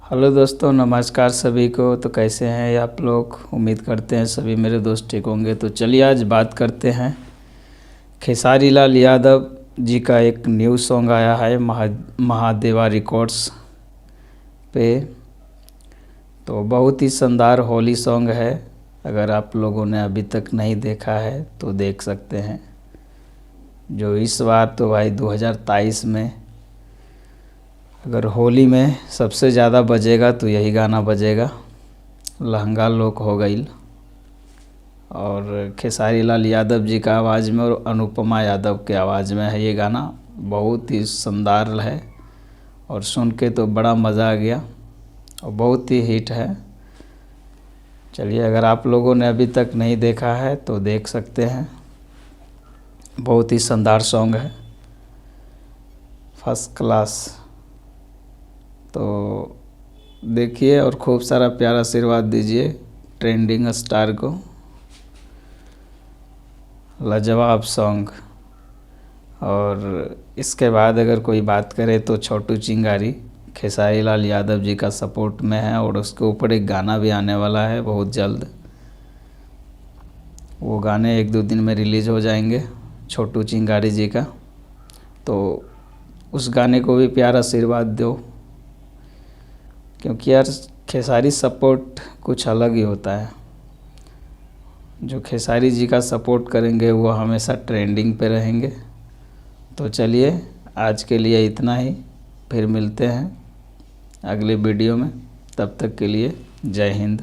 Hello दोस्तों, नमस्कार सभी को। तो कैसे हैं आप लोग? उम्मीद करते हैं सभी मेरे दोस्त ठीक होंगे। तो चलिए आज बात करते हैं खेसारी लाल यादव जी का एक न्यू सॉन्ग आया है महादेवा रिकॉर्ड्स पे। तो बहुत ही शानदार होली सॉन्ग है। अगर आप लोगों ने अभी तक नहीं देखा है तो देख सकते हैं। जो इस बार तो भाई 2023 में अगर होली में सबसे ज़्यादा बजेगा तो यही गाना बजेगा, लहंगा लोक हो गईल। और खेसारी लाल यादव जी का आवाज़ में और अनुपमा यादव के आवाज़ में है ये गाना। बहुत ही शानदार है और सुन के तो बड़ा मज़ा आ गया और बहुत ही हिट है। चलिए, अगर आप लोगों ने अभी तक नहीं देखा है तो देख सकते हैं। बहुत ही शानदार सॉन्ग है, फर्स्ट क्लास। तो देखिए और खूब सारा प्यार आशीर्वाद दीजिए ट्रेंडिंग स्टार को। लाजवाब सॉन्ग। और इसके बाद अगर कोई बात करे तो छोटू चिंगारी खेसारी लाल यादव जी का सपोर्ट में है और उसके ऊपर एक गाना भी आने वाला है बहुत जल्द। वो गाने 1-2 दिन में रिलीज़ हो जाएंगे छोटू चिंगारी जी का। तो उस गाने को भी प्यार आशीर्वाद दो, क्योंकि यार खेसारी सपोर्ट कुछ अलग ही होता है। जो खेसारी जी का सपोर्ट करेंगे वो हमेशा ट्रेंडिंग पे रहेंगे। तो चलिए, आज के लिए इतना ही। फिर मिलते हैं अगले वीडियो में। तब तक के लिए जय हिंद।